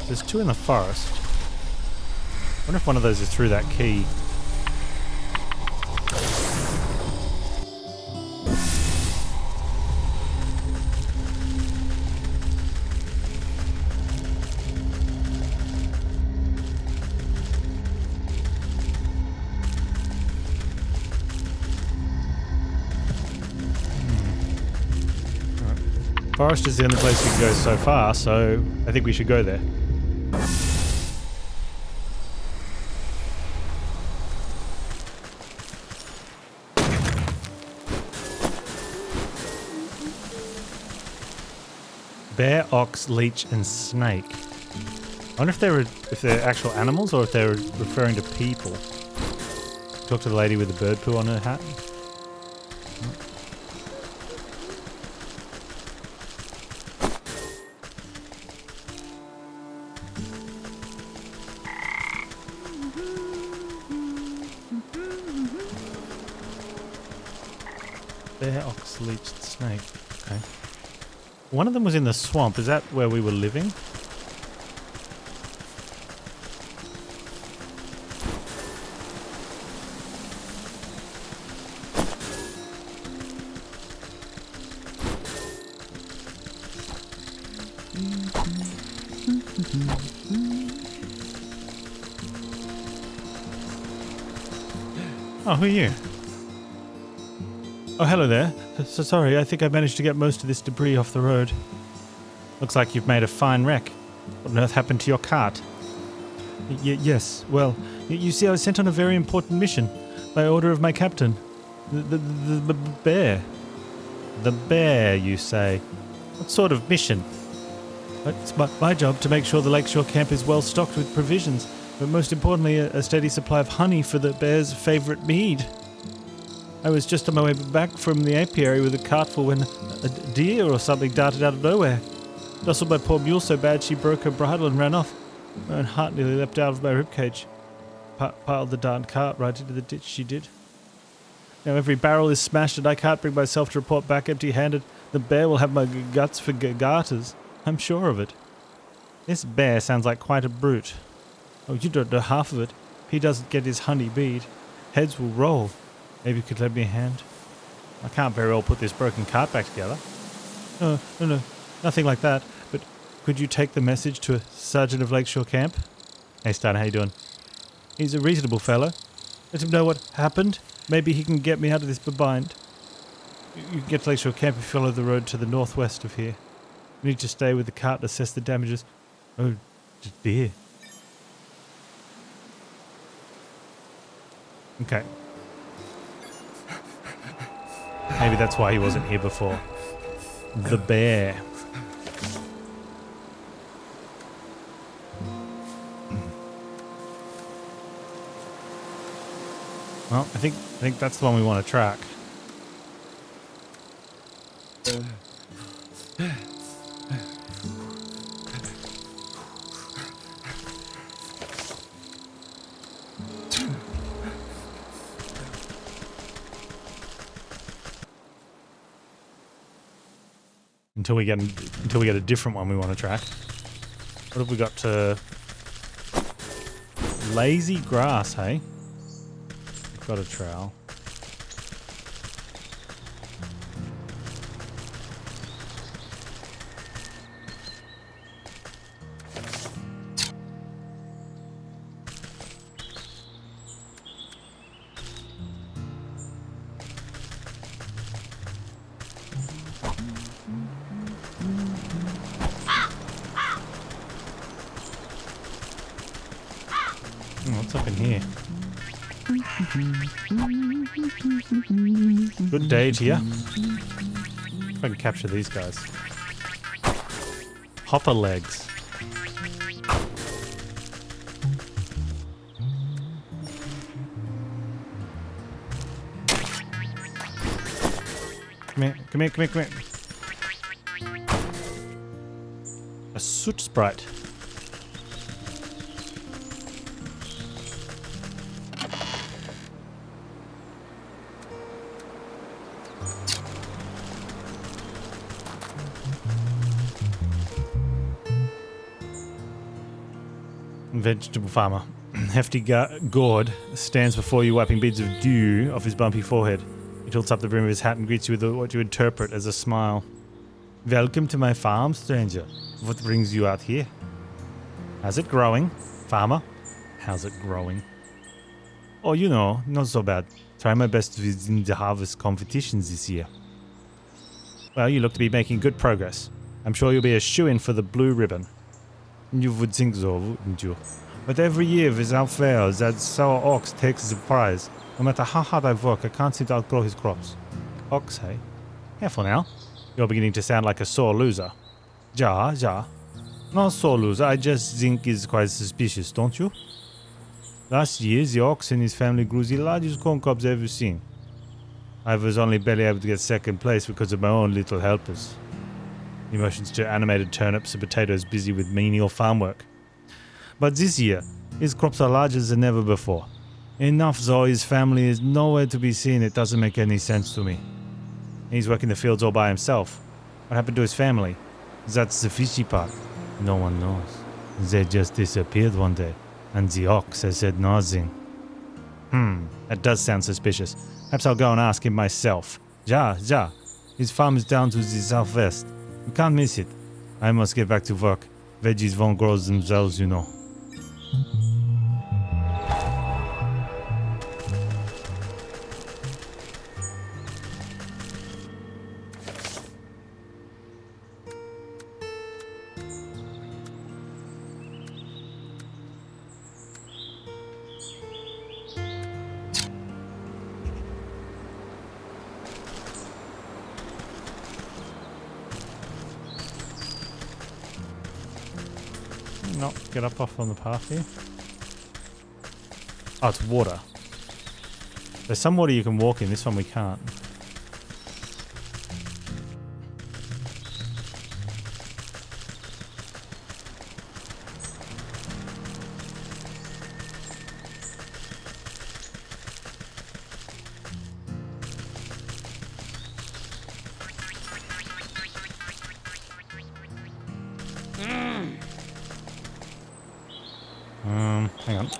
There's two in the forest. I wonder if one of those is through that key. Forest is the only place we can go so far, so I think we should go there. Bear, ox, leech, and snake. I wonder if they're actual animals or if they're referring to people. Talk to the lady with the bird poo on her hat. Bear, ox, leech, snake. Okay. One of them was in the swamp. Is that where we were living? Oh, who are you? Oh, hello there. So sorry, I think I managed to get most of this debris off the road. Looks like you've made a fine wreck. What on earth happened to your cart? Yes, well, you see, I was sent on a very important mission by order of my captain. The bear. The bear, you say? What sort of mission? It's my job to make sure the Lakeshore camp is well stocked with provisions, but most importantly, a steady supply of honey for the bear's favourite mead. I was just on my way back from the apiary with a cartful when a deer or something darted out of nowhere. Jostled my poor mule so bad she broke her bridle and ran off. My own heart nearly leapt out of my ribcage. Piled the darned cart right into the ditch she did. Now every barrel is smashed and I can't bring myself to report back empty-handed. The bear will have my guts for garters. I'm sure of it. This bear sounds like quite a brute. Oh, you don't know half of it. If he doesn't get his honey bead, heads will roll. Maybe you could lend me a hand. I can't very well put this broken cart back together. No, nothing like that. But could you take the message to a sergeant of Lakeshore Camp? Hey, Stan, how you doing? He's a reasonable fellow. Let him know what happened. Maybe he can get me out of this bind. You can get to Lakeshore Camp if you follow the road to the northwest of here. You need to stay with the cart and assess the damages. Oh, dear. Okay. Maybe that's why he wasn't here before. The bear. Well, I think that's the one we want to track. Until we get a different one we want to track. What have we got to? Lazy grass, hey? We've got a trowel. What's up in here? Good day to you. If I can capture these guys. Hopper legs. Come here. A soot sprite. Vegetable farmer. Hefty gourd stands before you, wiping beads of dew off his bumpy forehead. He tilts up the brim of his hat and greets you with what you interpret as a smile. Welcome to my farm, stranger. What brings you out here? How's it growing, farmer? How's it growing? Oh, you know, not so bad. Try my best within the harvest competitions this year. Well, you look to be making good progress. I'm sure you'll be a shoo-in for the blue ribbon. You would think so, wouldn't you? But every year without fail, that sour ox takes the prize. No matter how hard I work, I can't seem to outgrow his crops. Ox, hey? Careful now. You're beginning to sound like a sore loser. Ja. Not sore loser, I just think it's quite suspicious, don't you? Last year, the ox and his family grew the largest corn cobs I've ever seen. I was only barely able to get second place because of my own little helpers. He motions to animated turnips and potatoes busy with menial farm work. But this year, his crops are larger than ever before. Enough though his family is nowhere to be seen, it doesn't make any sense to me. He's working the fields all by himself. What happened to his family? That's the fishy part. No one knows. They just disappeared one day, and the ox has said nothing. That does sound suspicious. Perhaps I'll go and ask him myself. Ja. His farm is down to the southwest. You can't miss it. I must get back to work. Veggies won't grow themselves, you know. Not get up off on the path here. Oh, it's water. There's some water you can walk in. This one we can't. Hang on.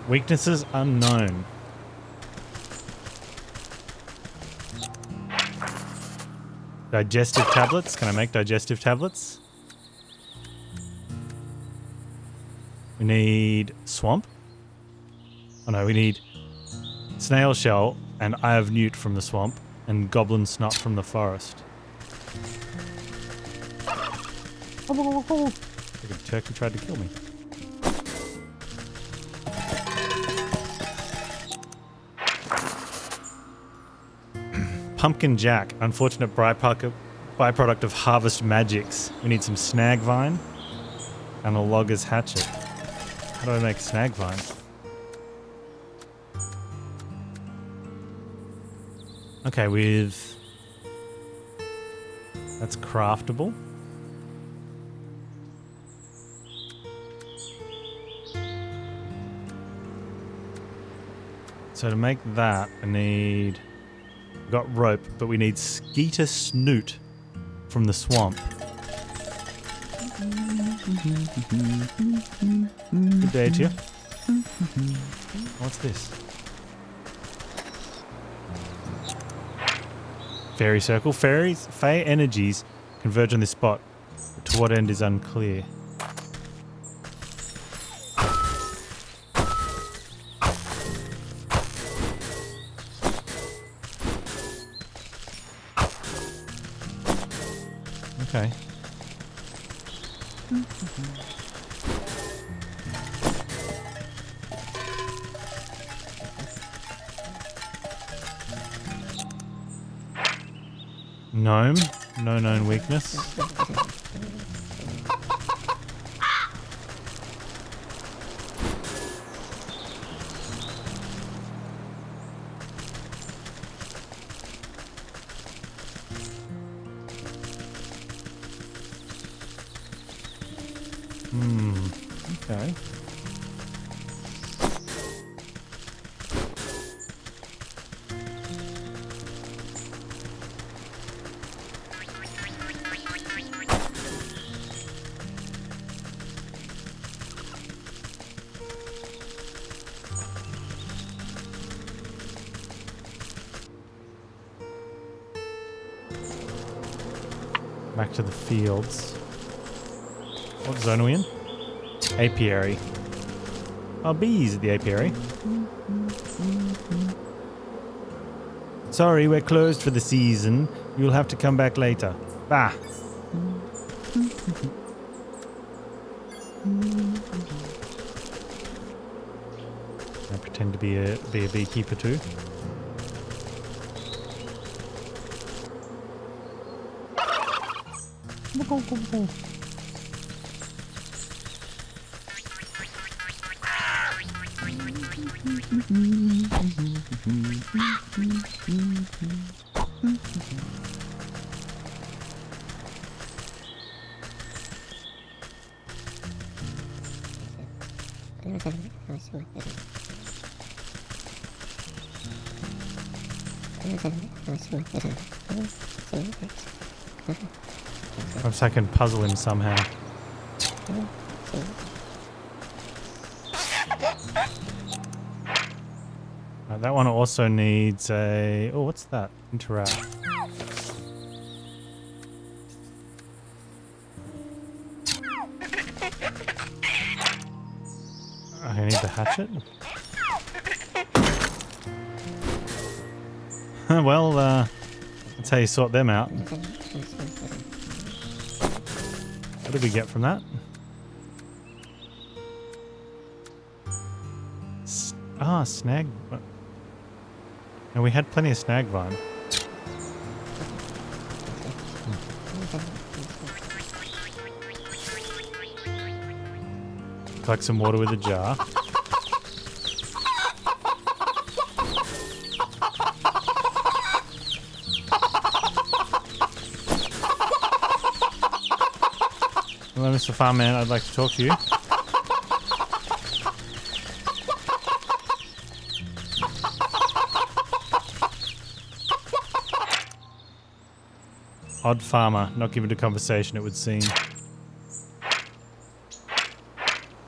Weaknesses unknown. Digestive tablets. Can I make digestive tablets? We need swamp. Oh no, we need snail shell and eye of newt from the swamp and goblin snot from the forest. Like a turkey tried to kill me. Pumpkin Jack, unfortunate byproduct of harvest magics. We need some snag vine and a logger's hatchet. How do I make snag vine? Okay, that's craftable. So to make that, I need... We've got rope, but we need skeeter snoot from the swamp. Good day to you. What's this? Fairy circle. Fey energies converge on this spot, but to what end is unclear. Okay. Gnome. No known weakness. Okay. Back to the fields. What zone are we in? Apiary. Oh, bees at the apiary. Sorry, we're closed for the season. You'll have to come back later. Bah. I pretend to be a beekeeper too. Perhaps I can puzzle him somehow. That one also needs a... Oh, what's that? Interact. I need the hatchet. Well, that's how you sort them out. What did we get from that? Snag. And we had plenty of snag vine. Collect some water with a jar. Hello, Mr. Farmman. I'd like to talk to you. Odd farmer, not given to conversation, it would seem.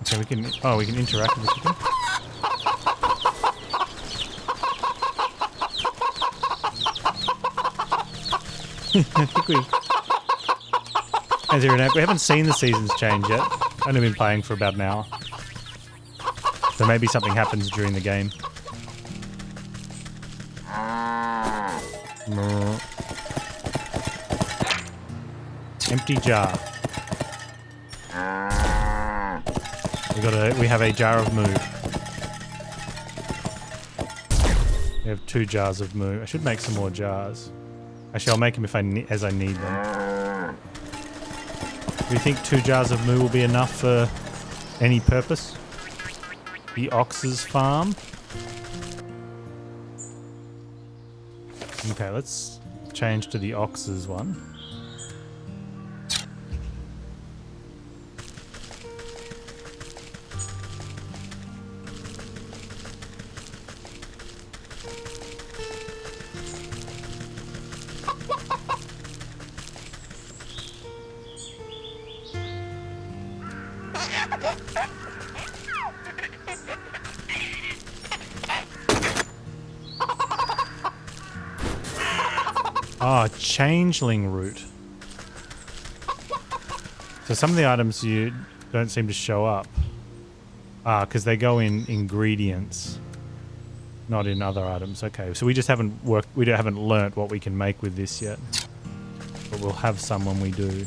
Okay, we can... Oh, we can interact with the chicken. I think we... We haven't seen the seasons change yet. Only been playing for about an hour. So maybe something happens during the game. Empty jar. We have a jar of moo. We have 2 jars of moo. I should make some more jars. Actually, I'll make them as I need them. Do you think 2 jars of moo will be enough for any purpose? The ox's farm? Okay, let's change to the ox's one. Oh, changeling root. So some of the items you don't seem to show up. Because they go in ingredients, not in other items. Okay, so we just haven't learnt what we can make with this yet. But we'll have some when we do.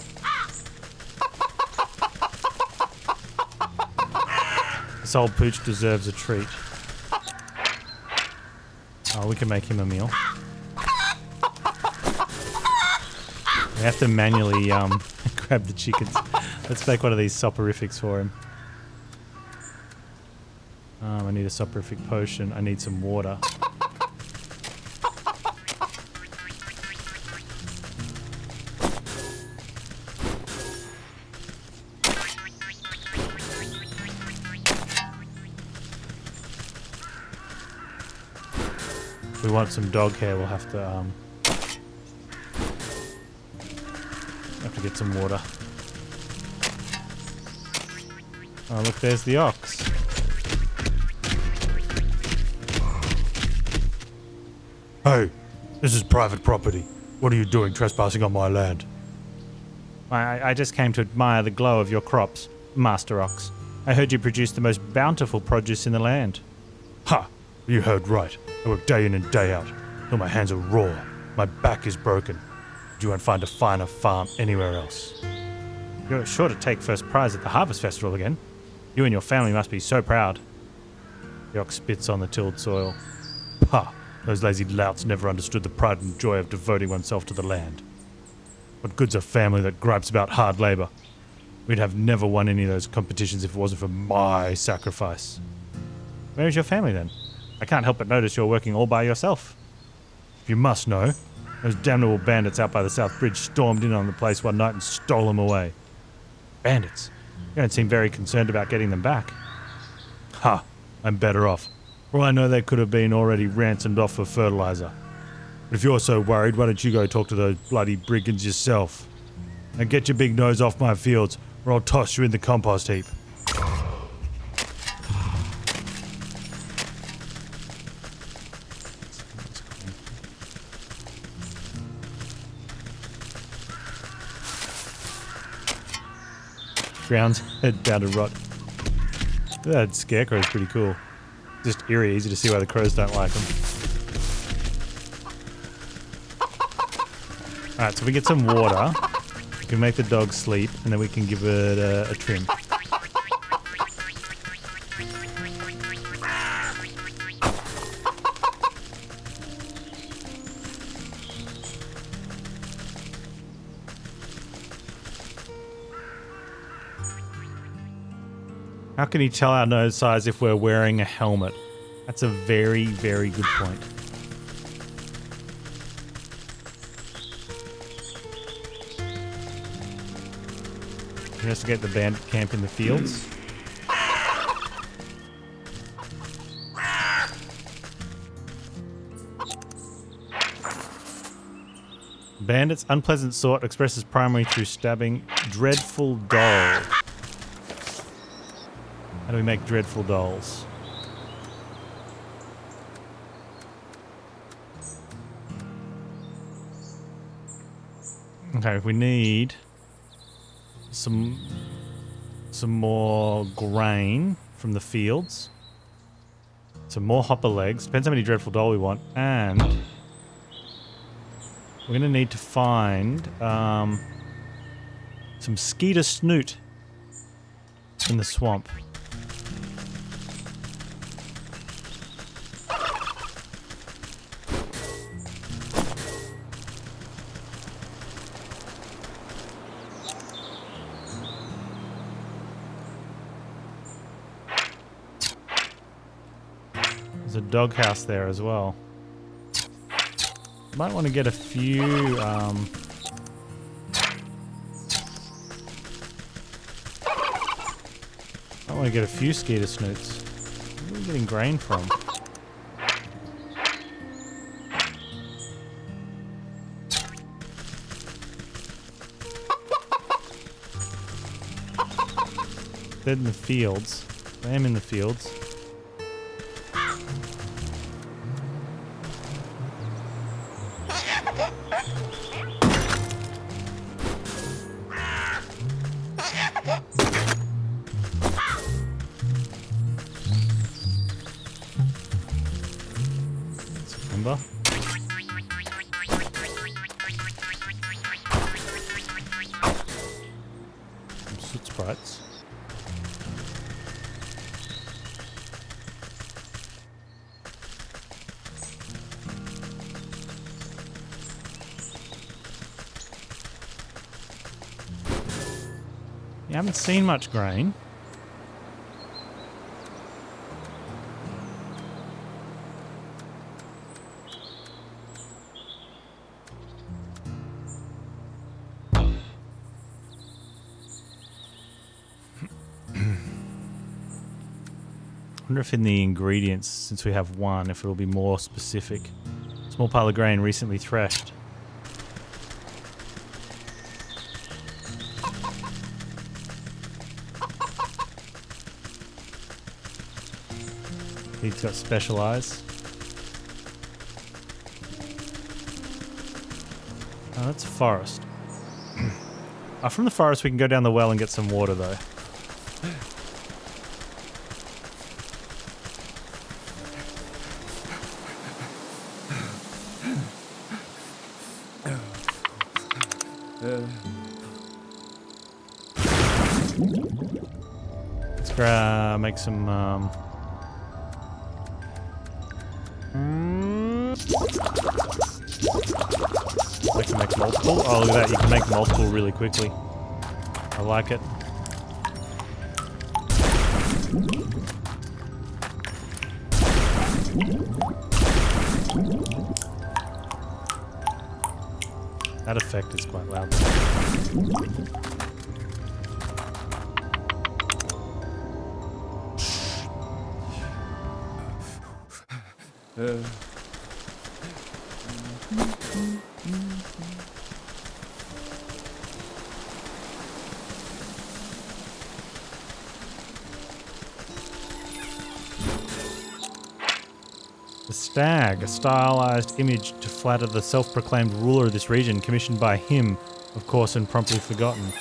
This old pooch deserves a treat. Oh, we can make him a meal. We have to manually grab the chickens. Let's make one of these soporifics for him. I need a soporific potion. I need some water. If we want some dog hair, we'll have to get some water. Oh, look, there's the ox. Hey, this is private property. What are you doing trespassing on my land? I just came to admire the glow of your crops, Master Ox. I heard you produce the most bountiful produce in the land. Ha! You heard right. I work day in and day out, till my hands are raw. My back is broken. You won't find a finer farm anywhere else. You're sure to take first prize at the Harvest Festival again. You and your family must be so proud. The ox spits on the tilled soil. Ha! Those lazy louts never understood the pride and joy of devoting oneself to the land. What good's a family that gripes about hard labour? We'd have never won any of those competitions if it wasn't for my sacrifice. Where is your family then? I can't help but notice you're working all by yourself. If you must know, those damnable bandits out by the South Bridge stormed in on the place one night and stole them away. Bandits? You don't seem very concerned about getting them back. Ha! I'm better off. For all I know, they could have been already ransomed off for fertilizer. But if you're so worried, why don't you go talk to those bloody brigands yourself? And get your big nose off my fields, or I'll toss you in the compost heap. Ground's head down to rot. That scarecrow is pretty cool. Just eerie, easy to see why the crows don't like them. Alright, so we get some water. We can make the dog sleep, and then we can give it a trim. How can he tell our nose size if we're wearing a helmet? That's a very, very good point. Investigate the bandit camp in the fields. Bandit's unpleasant sort expresses primarily through stabbing. Dreadful doll. How do we make dreadful dolls? Okay, we need some more grain from the fields. Some more hopper legs. Depends how many dreadful doll we want. And we're going to need to find some skeeter snoot in the swamp. There's a doghouse there as well. Might want to get a few I want to get a few skeeter snoots. Where are we getting grain from? They're in the fields. I am in the fields. Timber. Some soot sprites. You haven't seen much grain. I wonder if in the ingredients, since we have one, if it'll be more specific. Small pile of grain recently threshed. He's got special eyes. Oh, that's forest. From the forest we can go down the well and get some water though. Let's make some I can make multiple. Oh, look at that. You can make multiple really quickly. I like it. That effect is quite loud. The stag, a stylized image to flatter the self-proclaimed ruler of this region, commissioned by him, of course, and promptly forgotten.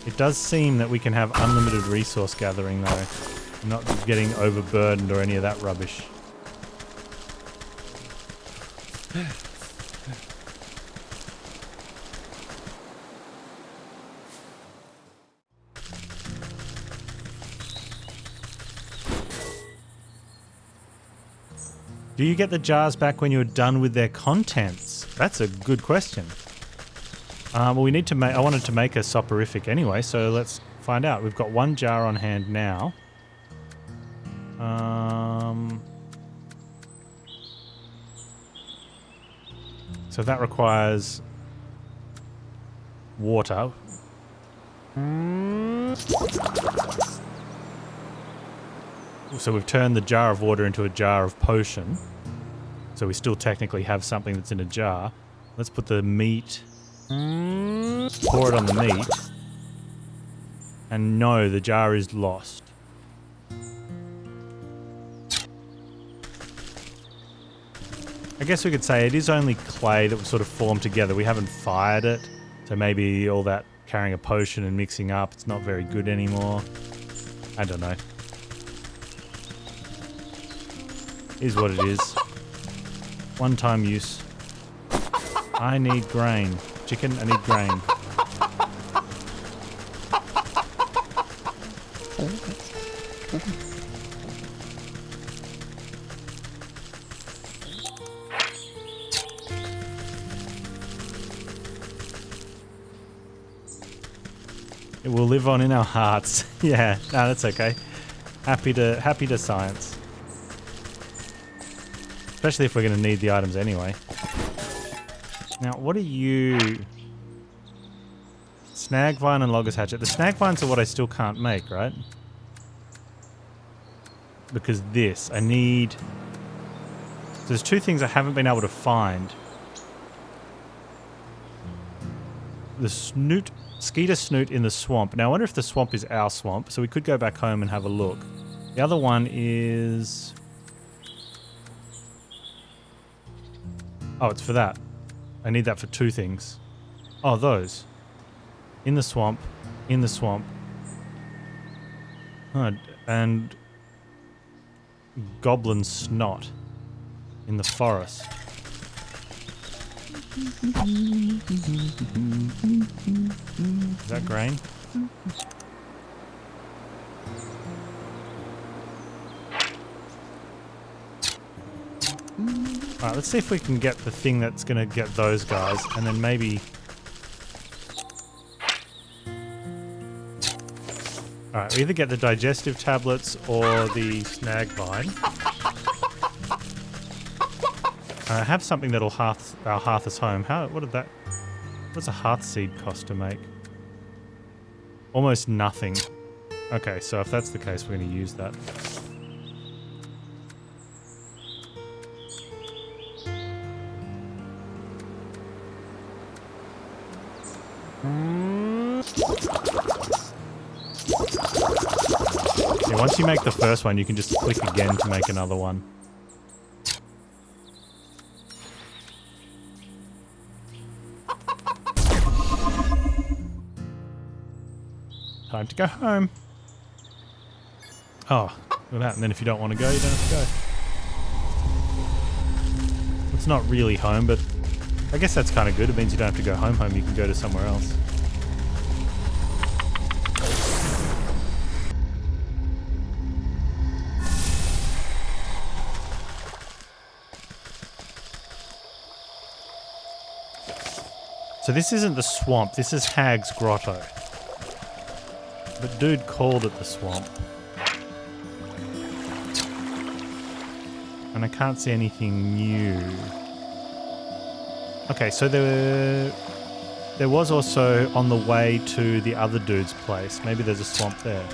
It does seem that we can have unlimited resource gathering though, not getting overburdened or any of that rubbish. Do you get the jars back when you're done with their contents? That's a good question. Well, we need to make. I wanted to make a soporific anyway, so let's find out. We've got one jar on hand now. So that requires water. So we've turned the jar of water into a jar of potion. So we still technically have something that's in a jar. Let's put the meat, pour it on the meat. And no, the jar is lost. I guess we could say it is only clay that was sort of formed together. We haven't fired it. So maybe all that carrying a potion and mixing up, it's not very good anymore. I don't know. Is what it is. One-time use. I need grain. Chicken, I need grain. It will live on in our hearts. Yeah, no, that's okay. Happy to science. Especially if we're going to need the items anyway. Now, what are you? Snag vine and logger's hatchet. The snag vines are what I still can't make, right? Because this, I need... So there's two things I haven't been able to find. The skeeter snoot in the swamp. Now, I wonder if the swamp is our swamp, so we could go back home and have a look. The other one is... Oh, it's for that. I need that for two things. Oh, those. In the swamp. In the swamp. And goblin snot. In the forest. Is that grain? Alright, let's see if we can get the thing that's going to get those guys, and then maybe... Alright, we either get the digestive tablets or the snag vine. I have something that'll hearth us home. What's a hearth seed cost to make? Almost nothing. Okay, so if that's the case, we're going to use that. Yeah, once you make the first one, you can just click again to make another one. Time to go home. Oh, look at that. And then if you don't want to go, you don't have to go. It's not really home, but I guess that's kind of good. It means you don't have to go home. You can go to somewhere else. So this isn't the swamp, this is Hag's Grotto. But dude called it the swamp. And I can't see anything new. Okay, so there was also on the way to the other dude's place. Maybe there's a swamp there.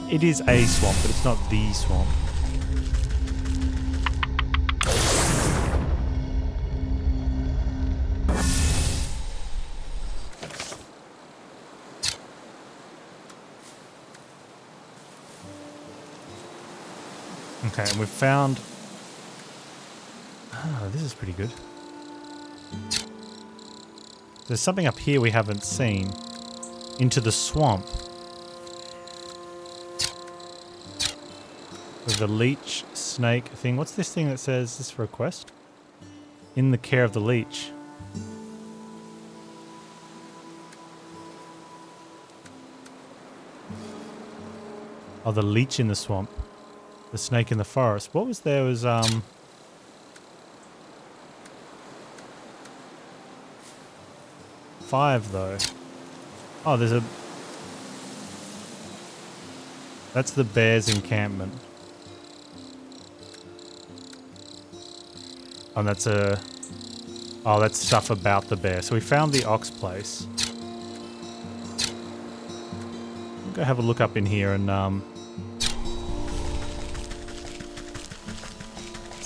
It is a swamp, but it's not the swamp. Okay, and we've found... Oh, this is pretty good. There's something up here we haven't seen. Into the swamp. With the leech snake thing. What's this thing that says this for a quest? In the care of the leech. Oh, the leech in the swamp. The snake in the forest. What was there was, 5 though. Oh, there's a... That's the bear's encampment. Oh, and that's a... Oh, that's stuff about the bear. So we found the ox place. We'll go have a look up in here and,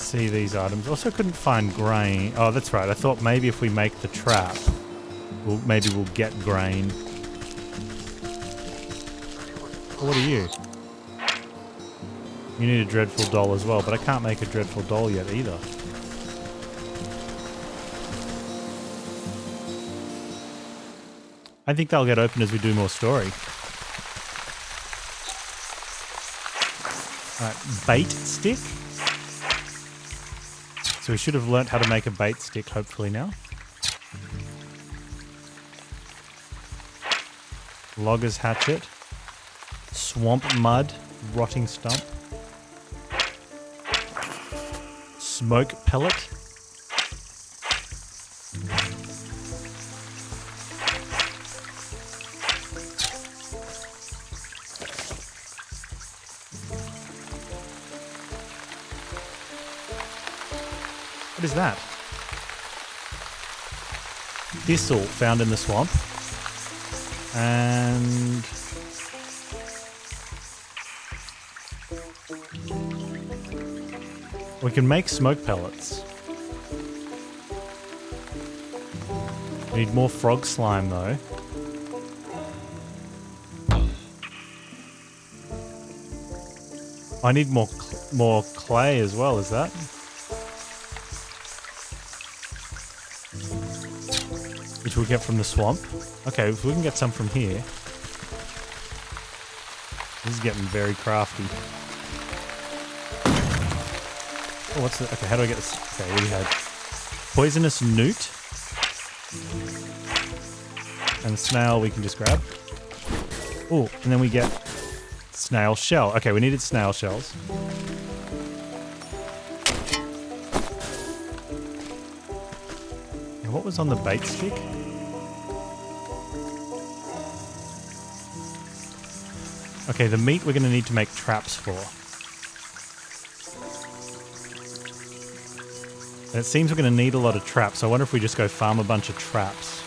see these items. Also couldn't find grain. Oh, that's right. I thought maybe if we make the trap, maybe we'll get grain. What are you? You need a dreadful doll as well, but I can't make a dreadful doll yet either. I think they'll get open as we do more story. Alright, bait stick. So we should have learnt how to make a bait stick, hopefully now. Logger's hatchet. Swamp mud. Rotting stump. Smoke pellet. What is that? Thistle found in the swamp. And... we can make smoke pellets. We need more frog slime though. I need more clay as well, is that? Which we'll get from the swamp. Okay, if we can get some from here. This is getting very crafty. Oh, what's the... okay, how do I get this? Okay, we had poisonous newt. And snail we can just grab. Oh, and then we get snail shell. Okay, we needed snail shells. And what was on the bait stick? Okay, the meat we're going to need to make traps for. And it seems we're going to need a lot of traps. So I wonder if we just go farm a bunch of traps.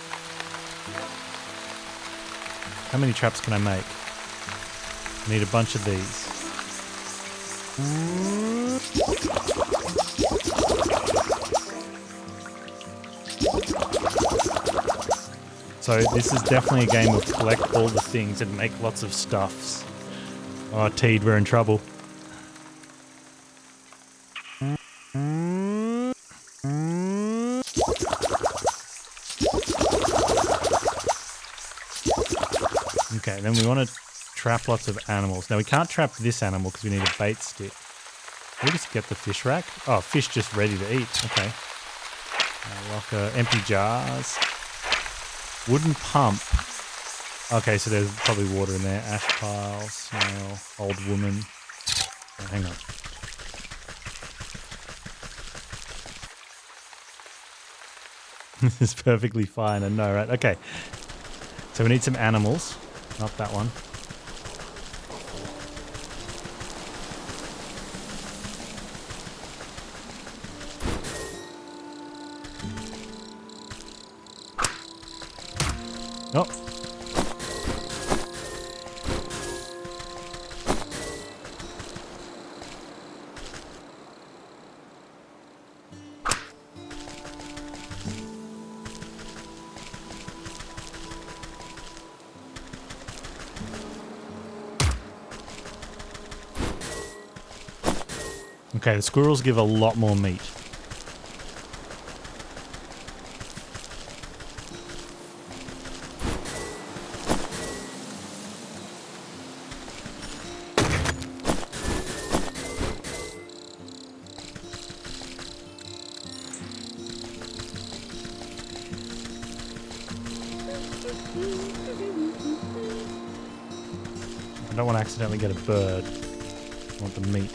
How many traps can I make? I need a bunch of these. So this is definitely a game of collect all the things and make lots of stuffs. Oh, Teed, we're in trouble. Okay, then we want to trap lots of animals. Now we can't trap this animal because we need a bait stick. Can we just get the fish rack? Oh, fish just ready to eat. Okay. Locker, empty jars. Wooden pump. Okay, so there's probably water in there. Ash pile, snail, old woman. Oh, hang on. This is perfectly fine, I know, right? Okay. So we need some animals. Not that one. Oh. Okay, the squirrels give a lot more meat. I don't want to accidentally get a bird. I want the meat.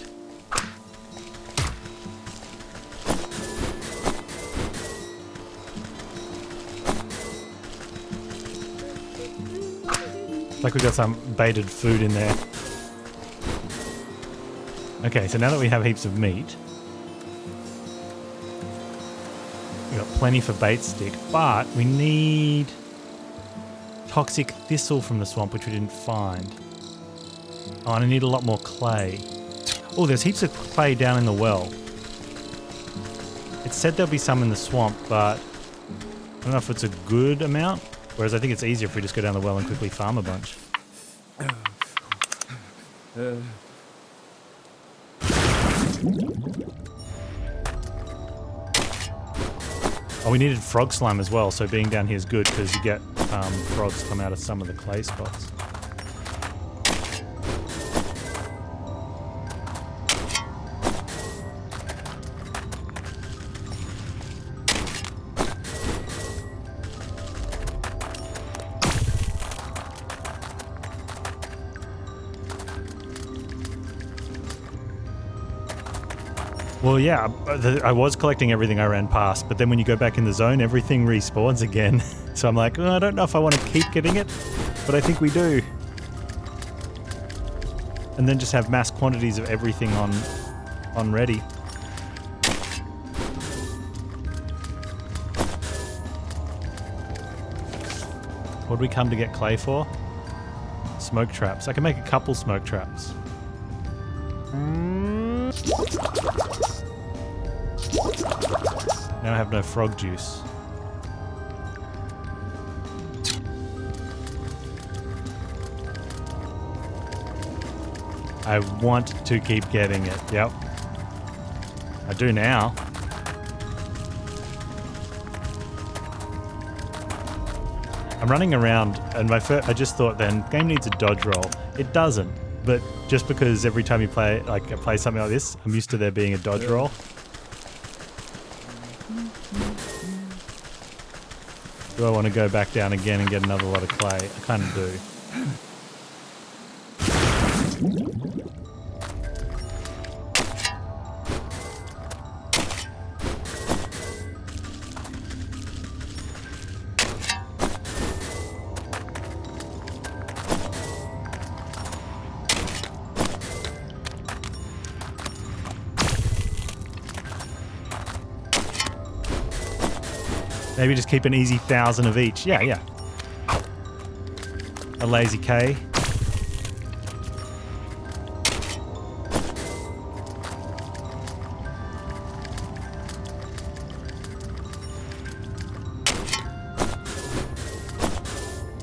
Like we got some baited food in there. Okay, so now that we have heaps of meat, we got plenty for bait stick, but we need toxic thistle from the swamp, which we didn't find. Oh, and I need a lot more clay. Oh, there's heaps of clay down in the well. It said there'll be some in the swamp, but I don't know if it's a good amount. Whereas I think it's easier if we just go down the well and quickly farm a bunch. Oh, we needed frog slime as well, so being down here is good because you get frogs come out of some of the clay spots. Well, yeah, I was collecting everything I ran past, but then when you go back in the zone, everything respawns again. So I'm like, oh, I don't know if I want to keep getting it, but I think we do. And then just have mass quantities of everything on ready. What did we come to get clay for? Smoke traps. I can make a couple smoke traps. Now I have no frog juice. I want to keep getting it. Yep. I do now. I'm running around and I just thought then, game needs a dodge roll. It doesn't. But just because every time you play something like this, I'm used to there being a dodge roll. Do I want to go back down again and get another lot of clay? I kind of do. Maybe just keep an easy 1,000 of each. Yeah, yeah. A lazy K.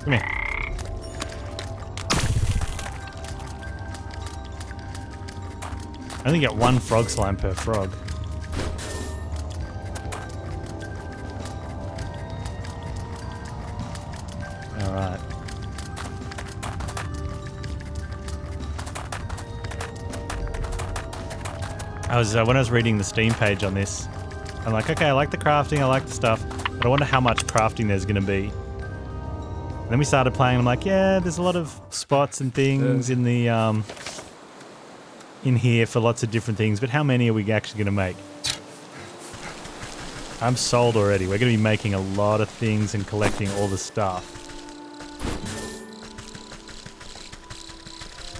Come here. I only get one frog slime per frog. Alright. When I was reading the Steam page on this, I'm like, okay, I like the crafting, I like the stuff, but I wonder how much crafting there's going to be. And then we started playing, and I'm like, yeah, there's a lot of spots and things in the in here for lots of different things, but how many are we actually going to make? I'm sold already. We're going to be making a lot of things and collecting all the stuff.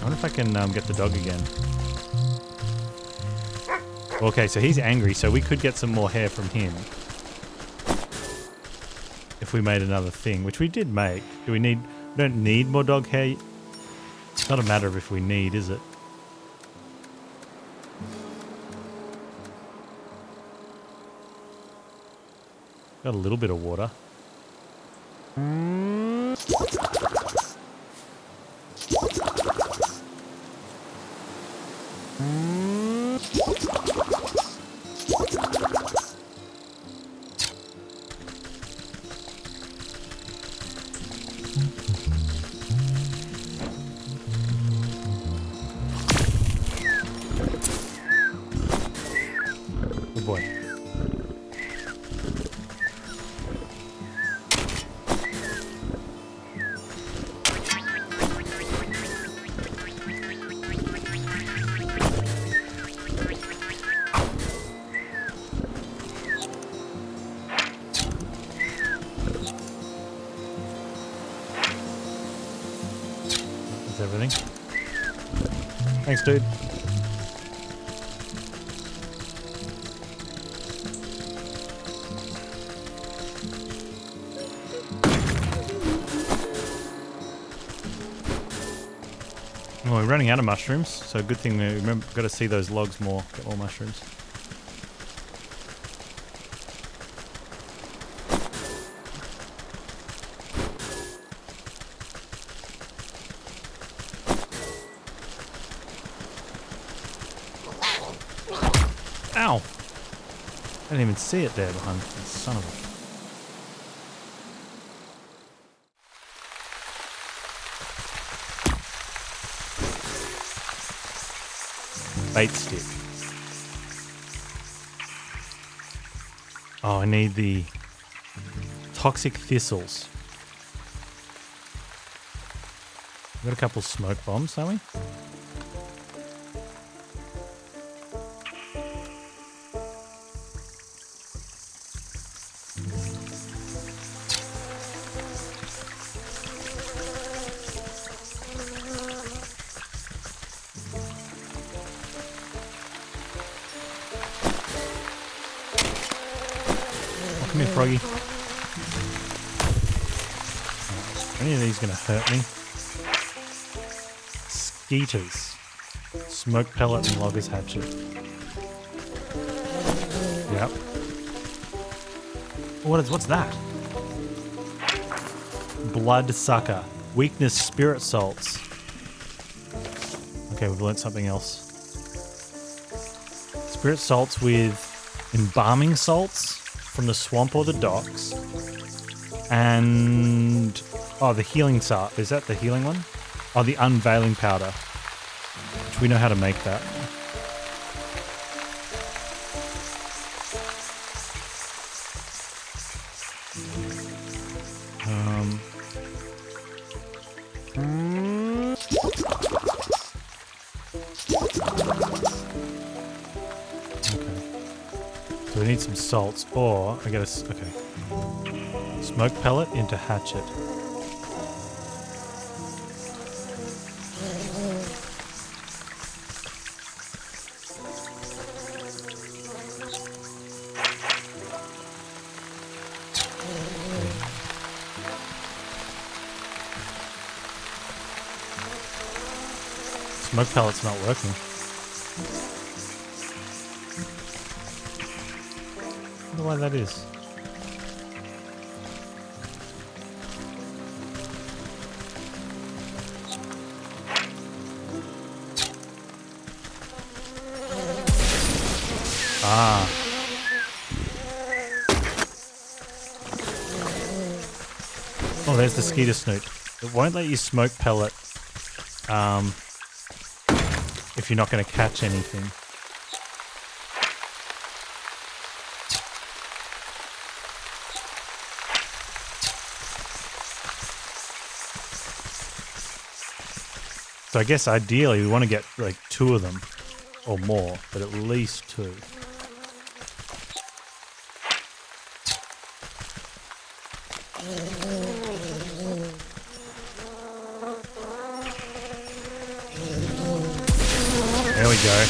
I wonder if I can get the dog again. Okay, so he's angry, so we could get some more hair from him. If we made another thing, which we did make. We don't need more dog hair. It's not a matter of if we need, is it? Got a little bit of water. Good boy. That's everything. Thanks, dude. Well, we're running out of mushrooms, so good thing we remember. Got to see those logs more. Get more mushrooms. Ow! I didn't even see it there behind. Son of a. Bait stick. Oh, I need the toxic thistles. We've got a couple smoke bombs, don't we? Come here, Froggy. Are any of these going to hurt me? Skeeters. Smoke pellet and logger's hatchet. Yep. What's that? Blood sucker. Weakness spirit salts. Okay, we've learnt something else. Spirit salts with embalming salts from the swamp or the docks. And the healing salt. Is that the healing one? Oh, the unveiling powder. Which we know how to make that. So we need some salts, or I gotta, okay. Smoke pellet into hatchet. Smoke pellet's not working. I wonder why that is. Ah. Oh, there's the skeeter snoot. It won't let you smoke pellet if you're not going to catch anything. So I guess ideally we want to get like 2 of them or more, but at least 2. There we go.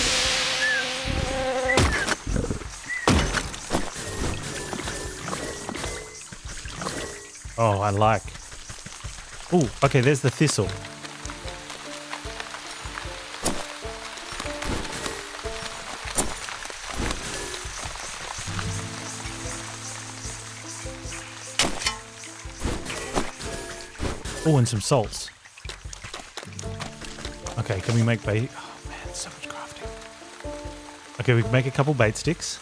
Oh, I like. Oh, okay, there's the thistle. Oh, and some salts. Okay, can we make bait? Oh man, so much crafting. Okay, we can make a couple bait sticks.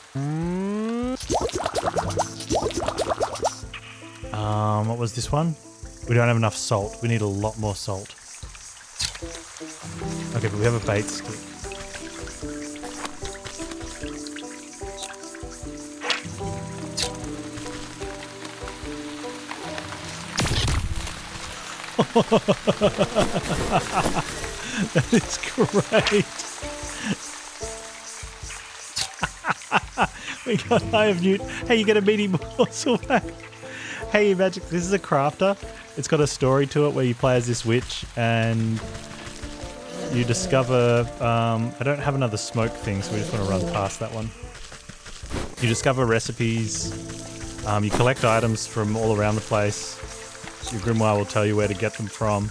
What was this one? We don't have enough salt. We need a lot more salt. Okay, but we have a bait stick. That is great. We got Eye of Newt. Hey, you get a meaty morsel back. Hey, Magic, this is a crafter. It's got a story to it where you play as this witch and you discover... I don't have another smoke thing, so we just want to run past that one. You discover recipes. You collect items from all around the place. Your grimoire will tell you where to get them from.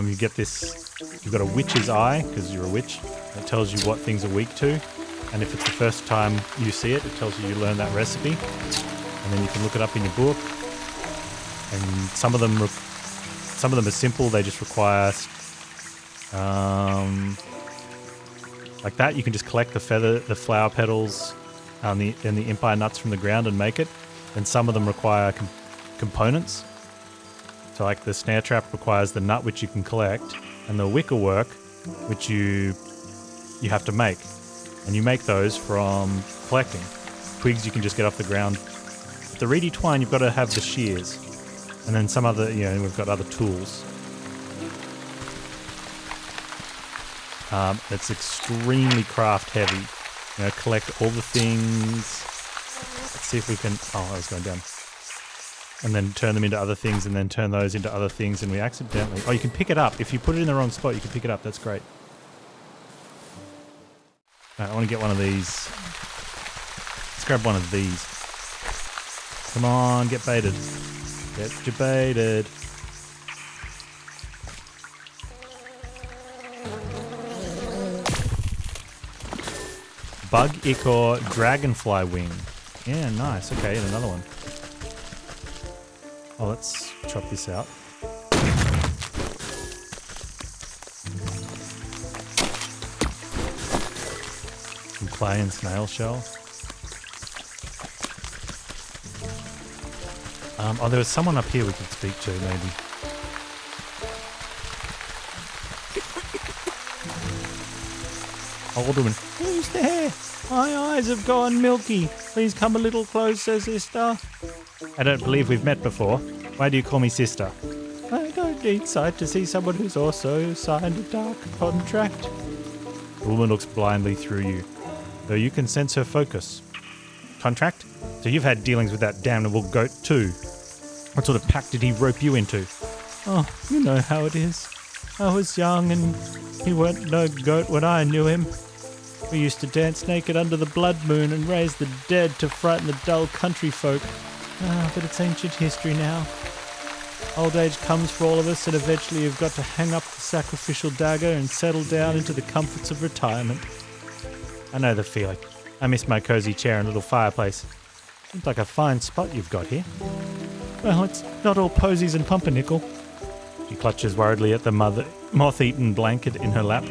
You get this... You've got a witch's eye, because you're a witch. It tells you what things are weak to. And if it's the first time you see it, it tells you learn that recipe. And then you can look it up in your book. And some of them are simple. They just require, like that. You can just collect the flower petals, and the empire nuts from the ground and make it. And some of them require components. So, like the snare trap requires the nut, which you can collect, and the wicker work, which you have to make. And you make those from collecting. Twigs you can just get off the ground. The reedy twine, you've got to have the shears. And then some other, we've got other tools. It's extremely craft heavy. Collect all the things. Let's see if we can... Oh, I was going down. And then turn them into other things, and then turn those into other things, and we accidentally... Oh, you can pick it up. If you put it in the wrong spot, you can pick it up. That's great. Right, I want to get one of these. Let's grab one of these. Come on, get baited. Get you baited. Bug ichor dragonfly wing. Yeah, nice. Okay, and another one. Oh, let's chop this out. Some clay and snail shell. Oh, there was someone up here we could speak to, maybe. Alderman. Who's there? My eyes have gone milky. Please come a little closer, sister. I don't believe we've met before. Why do you call me sister? I don't need sight to see someone who's also signed a dark contract. The woman looks blindly through you, though you can sense her focus. Contract? So you've had dealings with that damnable goat too. What sort of pact did he rope you into? Oh, you know how it is. I was young and he weren't no goat when I knew him. We used to dance naked under the blood moon and raise the dead to frighten the dull country folk. But it's ancient history now. Old age comes for all of us, and eventually you've got to hang up the sacrificial dagger and settle down into the comforts of retirement. I know the feeling. I miss my cozy chair and little fireplace. Seems like a fine spot you've got here. Well, it's not all posies and pumpernickel. She clutches worriedly at the moth-eaten blanket in her lap.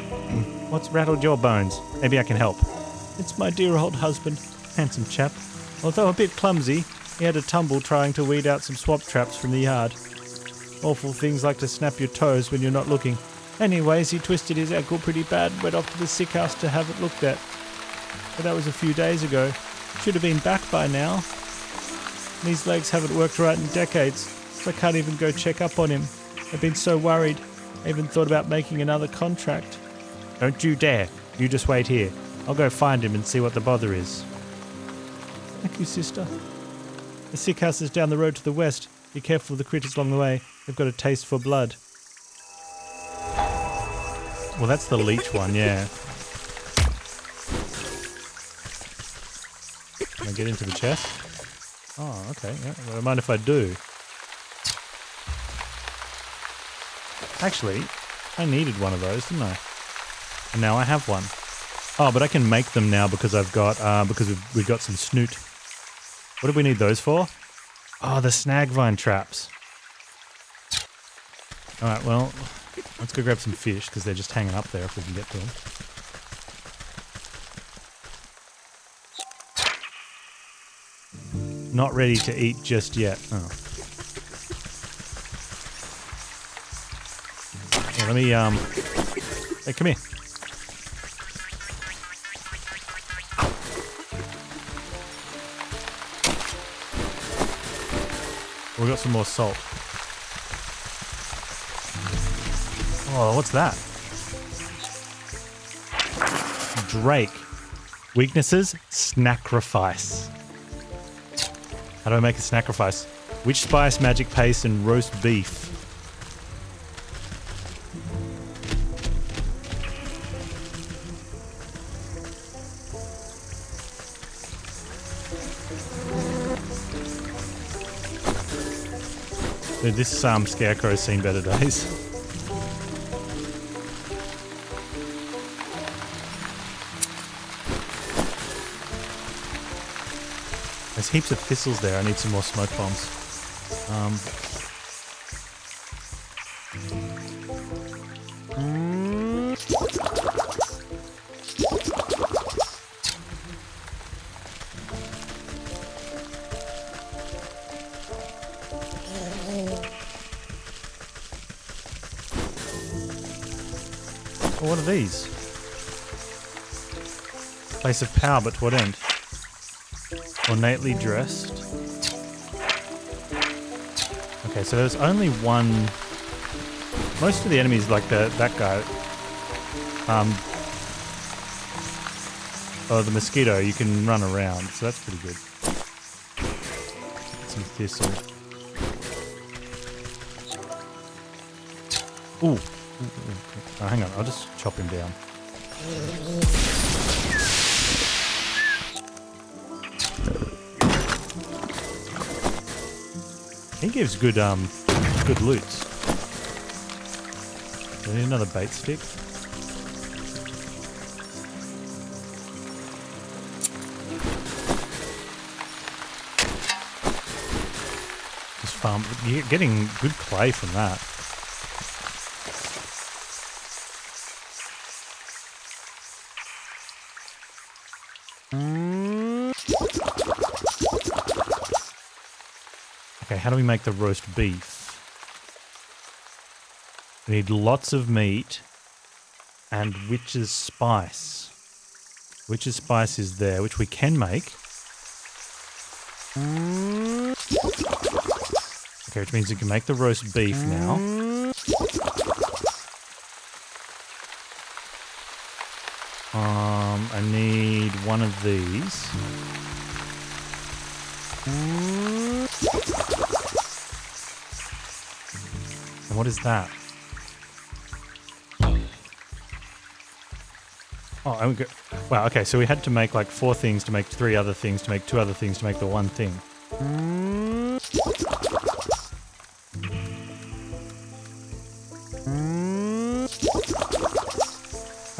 What's rattled your bones? Maybe I can help. It's my dear old husband. Handsome chap. Although a bit clumsy, he had a tumble trying to weed out some swamp traps from the yard. Awful things like to snap your toes when you're not looking. Anyways, he twisted his ankle pretty bad and went off to the sick house to have it looked at. But that was a few days ago. Should have been back by now. These legs haven't worked right in decades, so I can't even go check up on him. I've been so worried. I even thought about making another contract. Don't you dare. You just wait here. I'll go find him and see what the bother is. Thank you, sister. The sick house is down the road to the west. Be careful of the critters along the way. They've got a taste for blood. Well, that's the leech one, yeah. Can I get into the chest? Oh, okay. Yeah. I don't mind if I do. Actually, I needed one of those, didn't I? And now I have one. Oh, but I can make them now because I've got we've got some snoot. What do we need those for? Oh, the snag vine traps. All right, well, let's go grab some fish because they're just hanging up there if we can get to them. Not ready to eat just yet. Oh. Yeah, let me, hey, come here. We've got some more salt. Oh, what's that? Drake. Weaknesses, snacrifice. How do I make a snacrifice? Witch spice, magic paste, and roast beef. Dude, this scarecrow's seen better days. There's heaps of thistles there. I need some more smoke bombs. Well, what are these? Place of power, but to what end? Ornately dressed. Okay, so there's only one. Most of the enemies, like that guy. Oh, the mosquito, you can run around, so that's pretty good. Some thistle. Ooh. Oh, hang on, I'll just chop him down. He gives good good loot. Do I need another bait stick? Just farm. You're getting good clay from that. Okay, how do we make the roast beef? We need lots of meat and witch's spice. Witch's spice is there, which we can make. Okay, which means we can make the roast beef now. I need one of these. And what is that? Oh, wow, okay, so we had to make like 4 things to make 3 other things to make 2 other things to make the one thing.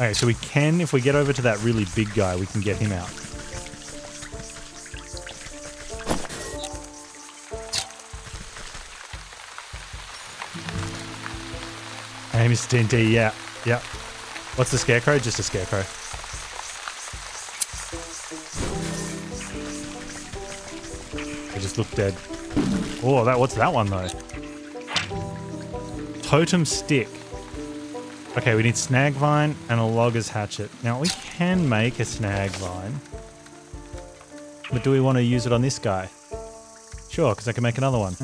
Okay, so we can, if we get over to that really big guy, we can get him out. Hey, Mr. TNT, yeah. What's the scarecrow? Just a scarecrow. They just look dead. Oh, what's that one though? Totem stick. Okay, we need snag vine and a logger's hatchet. Now we can make a snag vine, but do we want to use it on this guy? Sure, because I can make another one.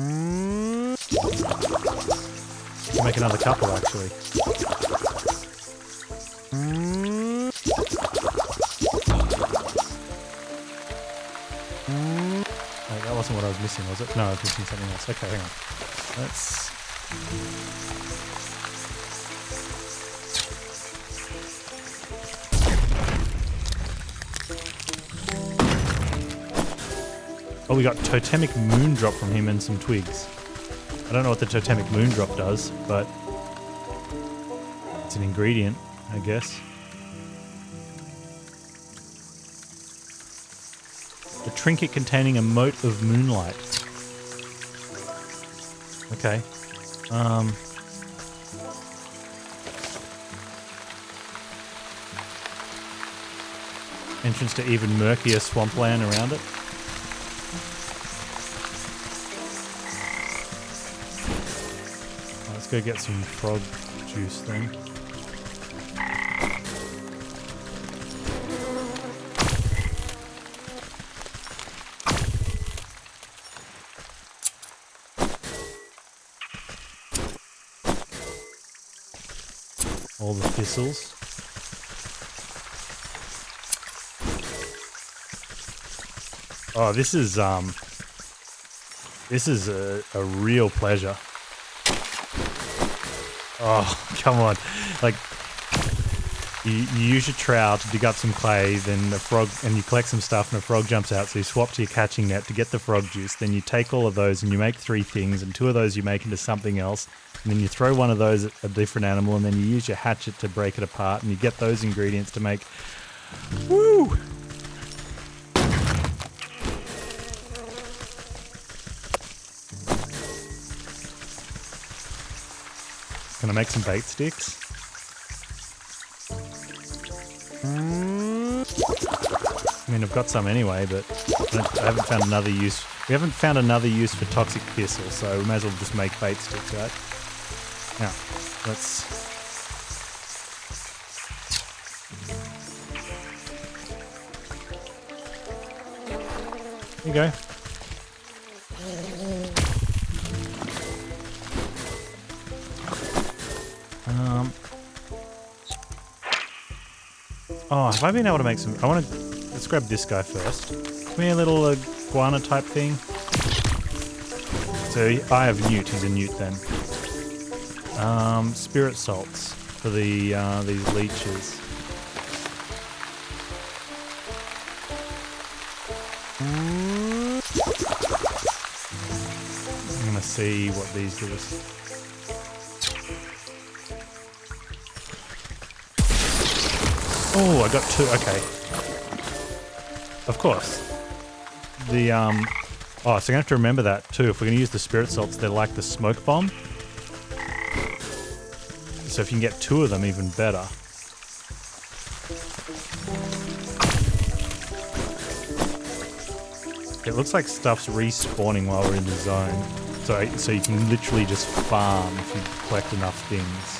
can make another couple, actually. Wait, that wasn't what I was missing, was it? No, I was missing something else. Okay, hang on. Let's... Oh, we got totemic moondrop from him and some twigs. I don't know what the totemic moondrop does, but it's an ingredient, I guess. A trinket containing a mote of moonlight. Okay. Entrance to even murkier swampland around it. Let's go get some frog juice then. All the thistles. Oh, this is a real pleasure. Oh, come on. Like, you use your trowel to dig up some clay, then the frog, and you collect some stuff and a frog jumps out, so you swap to your catching net to get the frog juice, then you take all of those and you make 3 things, and 2 of those you make into something else, and then you throw one of those at a different animal, and then you use your hatchet to break it apart, and you get those ingredients to make... Woo! Can I make some bait sticks? I mean, I've got some anyway, but I haven't found another use. We haven't found another use for toxic thistle, so we may as well just make bait sticks, right? Now, let's... There you go. Oh, have I been able to make some... Let's grab this guy first. Give me a little iguana type thing. So I have newt. He's a newt then. Spirit salts for the these leeches. I'm gonna see what these give us. Oh, I got 2. Okay. Of course. The oh, so I'm gonna have to remember that too. If we're gonna use the spirit salts, they're like the smoke bomb. So if you can get 2 of them, even better. It looks like stuff's respawning while we're in the zone. So you can literally just farm if you collect enough things.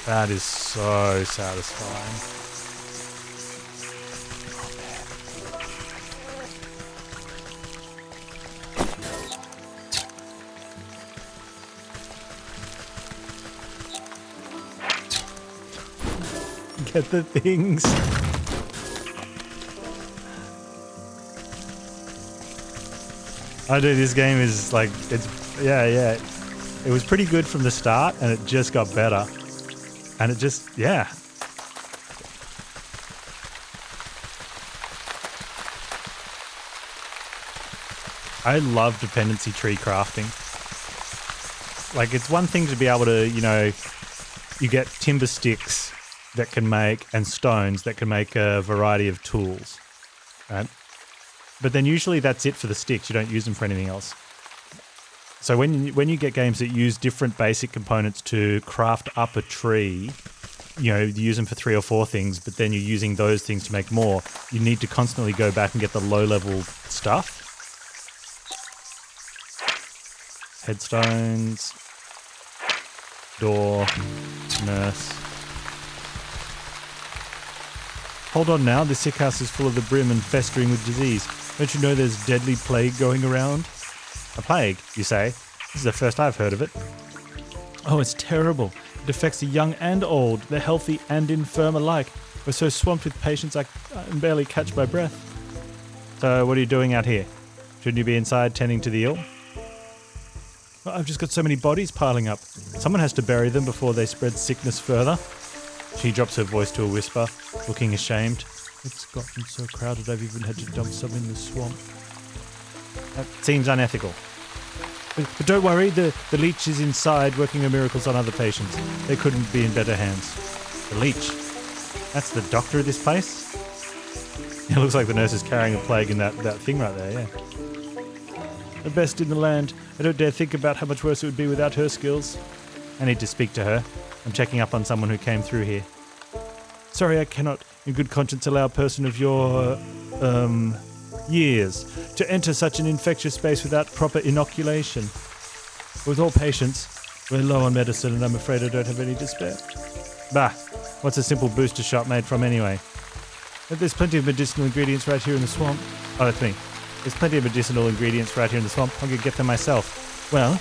That is so satisfying. Get the things. Oh dude, this game is like, yeah. It was pretty good from the start and it just got better. And it just, yeah. I love dependency tree crafting. Like, it's one thing to be able to, you know, you get timber sticks that can make, and stones that can make a variety of tools, right? But then usually that's it for the sticks. You don't use them for anything else. So when you get games that use different basic components to craft up a tree, you know, you use them for 3 or 4 things, but then you're using those things to make more, you need to constantly go back and get the low-level stuff. Headstones, door, nurse. Hold on now, this sick house is full of the brim and festering with disease. Don't you know there's deadly plague going around? A plague, you say? This is the first I've heard of it. Oh, it's terrible. It affects the young and old, the healthy and infirm alike. We're so swamped with patients I can barely catch my breath. So what are you doing out here? Shouldn't you be inside tending to the ill? Well, I've just got so many bodies piling up. Someone has to bury them before they spread sickness further. She drops her voice to a whisper, looking ashamed. It's gotten so crowded I've even had to dump some in the swamp. That seems unethical. But don't worry, the leech is inside working her miracles on other patients. They couldn't be in better hands. The leech? That's the doctor of this place? It looks like the nurse is carrying a plague in that thing right there, yeah. The best in the land. I don't dare think about how much worse it would be without her skills. I need to speak to her. I'm checking up on someone who came through here. Sorry, I cannot, in good conscience, allow a person of your, years to enter such an infectious space without proper inoculation. With all patience, we're low on medicine and I'm afraid I don't have any to spare. Bah, what's a simple booster shot made from anyway? But there's plenty of medicinal ingredients right here in the swamp. Oh, that's me. There's plenty of medicinal ingredients right here in the swamp. I could get them myself. Well,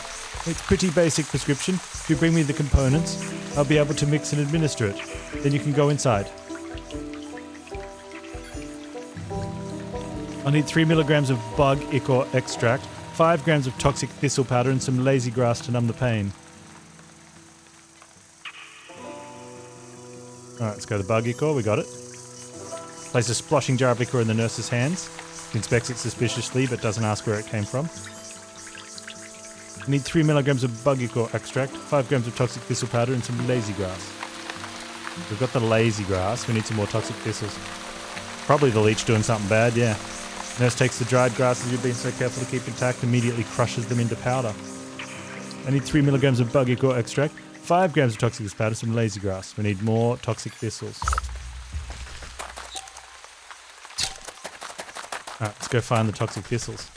it's pretty basic prescription. If you bring me the components, I'll be able to mix and administer it. Then you can go inside. I'll need 3 milligrams of bug ichor extract, 5 grams of toxic thistle powder, and some lazy grass to numb the pain. Alright, let's go to the bug ichor. We got it. Place a splashing jar of ichor in the nurse's hands. She inspects it suspiciously, but doesn't ask where it came from. I need 3 milligrams of bug ichor extract, 5 grams of toxic thistle powder, and some lazy grass. We've got the lazy grass. We need some more toxic thistles. Probably the leech doing something bad, yeah. Nurse takes the dried grasses you've been so careful to keep intact, immediately crushes them into powder. I need 3 milligrams of bug ichor extract, 5 grams of toxic thistle powder, some lazy grass. We need more toxic thistles. Alright, let's go find the toxic thistles.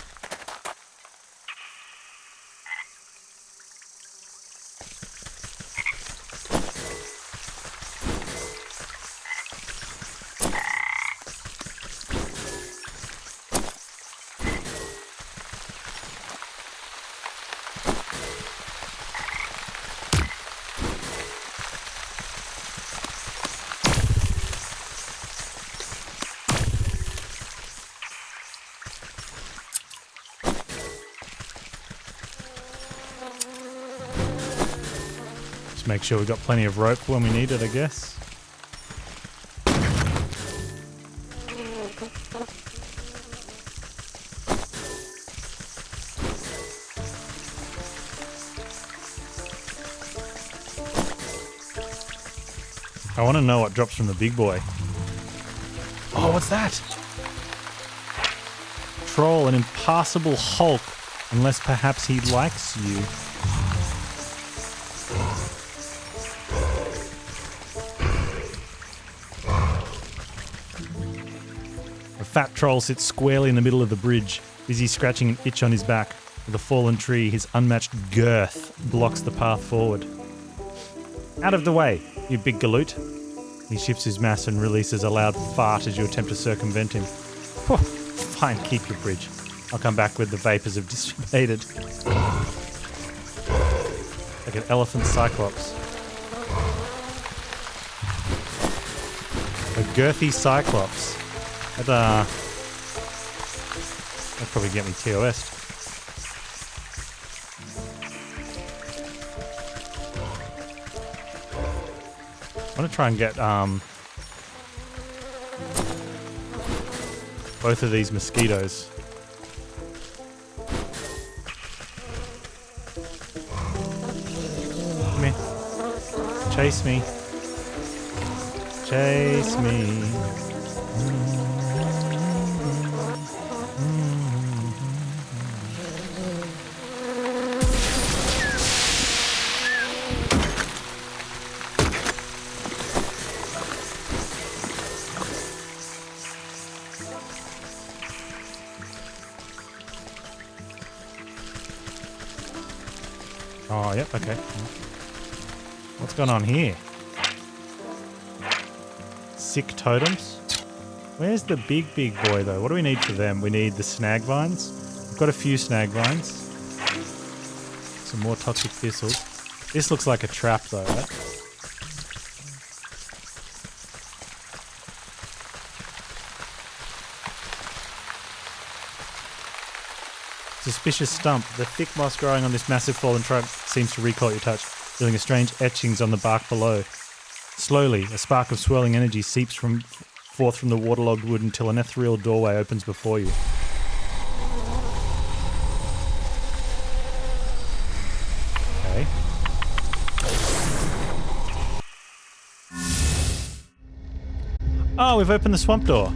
Make sure we've got plenty of rope when we need it, I guess. I want to know what drops from the big boy. Oh, what's that? Troll, an impassable hulk, unless perhaps he likes you. Fat troll sits squarely in the middle of the bridge, busy scratching an itch on his back. With a fallen tree, his unmatched girth blocks the path forward. Out of the way, you big galoot. He shifts his mass and releases a loud fart as you attempt to circumvent him. Whew, fine, keep your bridge. I'll come back with the vapors have dissipated. Like an elephant cyclops. A girthy cyclops. That'd probably get me TOS'd. I want to try and get both of these mosquitoes. Come here. Chase me. Chase me. Oh, yep, okay. What's going on here? Sick totems? Where's the big boy, though? What do we need for them? We need the snag vines. We've got a few snag vines. Some more toxic thistles. This looks like a trap though, right? Suspicious stump. The thick moss growing on this massive fallen trunk seems to recoil at your touch, revealing strange etchings on the bark below. Slowly, a spark of swirling energy seeps forth from the waterlogged wood until an ethereal doorway opens before you. Okay. Oh, we've opened the swamp door.